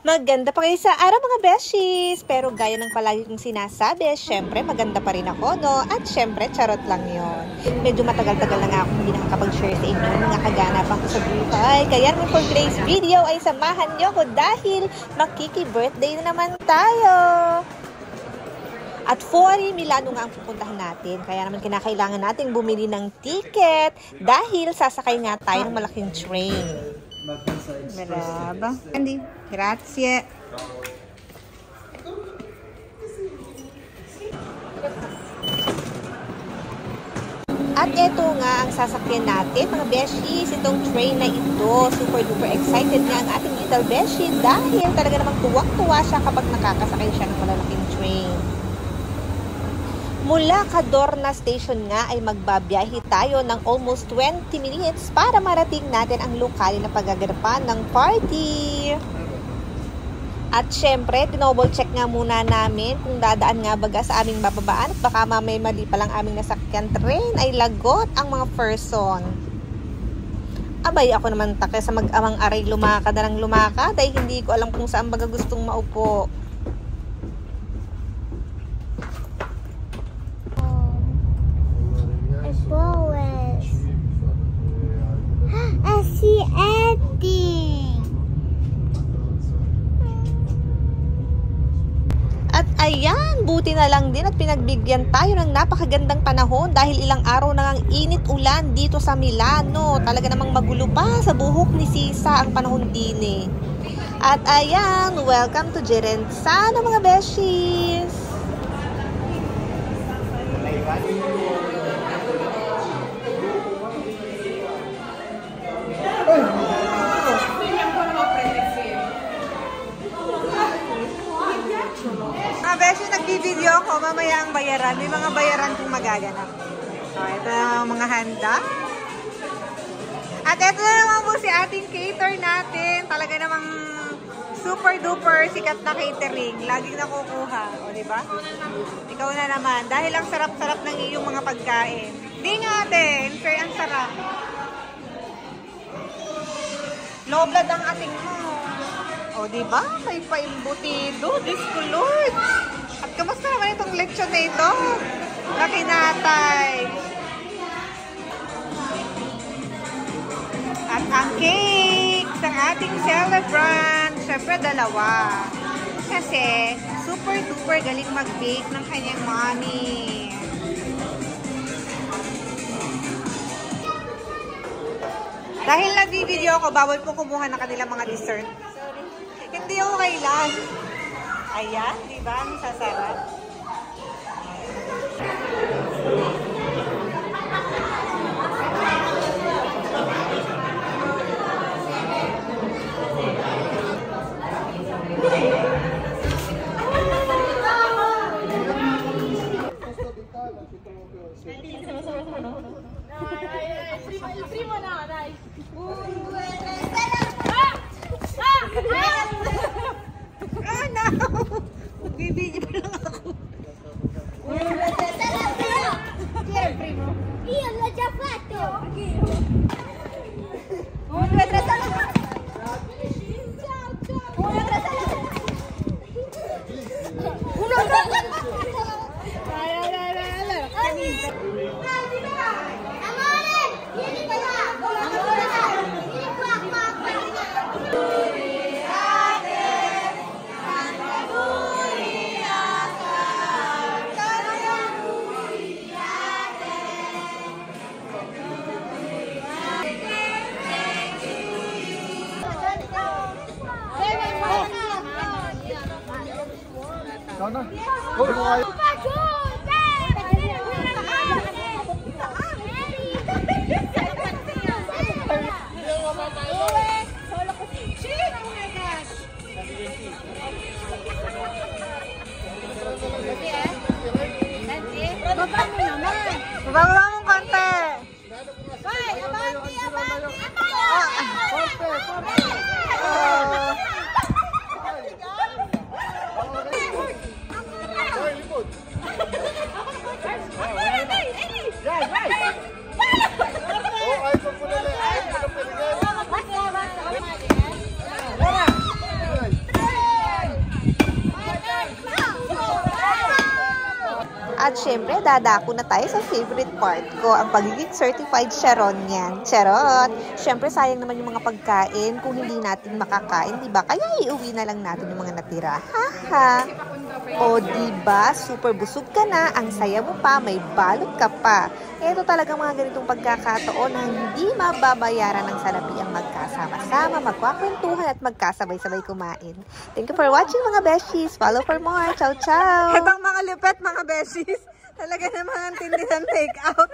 Maganda pa kayo sa araw mga beshies! Pero gaya ng palagi kong sinasabi, syempre maganda pa rin ako, no? At syempre, charot lang yon. Medyo matagal-tagal na nga ako hindi nakakapag-share sa inyo mga kaganapan ko sa buhay. Kaya naman for today's video ay samahan nyo ko dahil makiki-birthday na naman tayo! At Fori Milano nga ang pupuntahan natin. Kaya naman kinakailangan nating bumili ng ticket dahil sasakay nga tayo ng malaking train. Merhaba. Andy, grazie. At ito nga ang sasakyan natin, mga beshies, itong train na ito. Super duper excited nga ang ating little beshi dahil talaga namang tuwak-tuwa siya kapag nakakasakay siya ng malalaking train. Mula Cadorna Station nga ay magbabiyahe tayo ng almost 20 minutes para marating natin ang lokal na paggaganapan ng party. At syempre, tinouble check nga muna namin kung dadaan nga baga sa aming bababaan at baka mamay mali pa lang aming nasakyan train ay lagot ang mga person. Abay, ako naman take sa mag-amang aray lumakad na ng lumakad ay hindi ko alam kung saan baga gustong maupo. Si Eddie. At ayan, buti na lang din at pinagbigyan tayo ng napakagandang panahon dahil ilang araw na ngang init ulan dito sa Milano. Talaga namang magulo pa sa buhok ni Sisa ang panahon din eh. At ayan, welcome to Gerenzano mga beshies. Beshi, nag-video ako, mamaya ang bayaran. May mga bayaran kung magaganap. So, ito ang mga handa. At ito na naman po si ating cater natin. Talaga namang super duper sikat na catering. Laging nakukuha. O, diba? Ikaw na naman. Dahil ang sarap-sarap ng iyong mga pagkain. Di nga atin. Fair, ang sarap. Low blood ang ating mo. O, diba? May paimbutido. Diyos ko, Lord. At kamusta naman itong lechon na ito? Nakinatay. At ang cake ng ating celebrant. Siyempre, dalawa. Kasi, super duper galing mag-bake ng kanyang mommy. Dahil nag-video ako, bawal po kumuha ng kanilang mga dessert. Hindi ako kailan. Ayan, di ba? Ang sasarap. Primo na, dai. Oh no! Magbibidyo pa lang ako. Chi era il primo? Io l'ho già fatto! Uno, due, tre, solo! Ciao, ciao! Uno, tre, solo! Uno, tre, Amore, vieni qua! Amore, vieni qua, qua! Sana. Oh, kayo. Baba mo naman. Bababa mong konti. Hoy, abanti, abanti. Oh, ay, At syempre, dadako na tayo sa favorite part ko, ang pagiging certified Sharonian. Charot! Syempre, sayang naman yung mga pagkain kung hindi natin makakain, diba? Kaya iuwi na lang natin yung mga natira. Haha! O diba, super busog ka na, ang saya mo pa, may balot ka pa. Ito talaga mga ganitong pagkakataon na hindi mababayaran ng salapi ang magkasama-sama, magkwakwentuhan at magkasabay-sabay kumain. Thank you for watching mga beshies. Follow for more. Ciao, ciao! Ibang mga lupet mga beshies. Talaga namang ang tindi ng take out.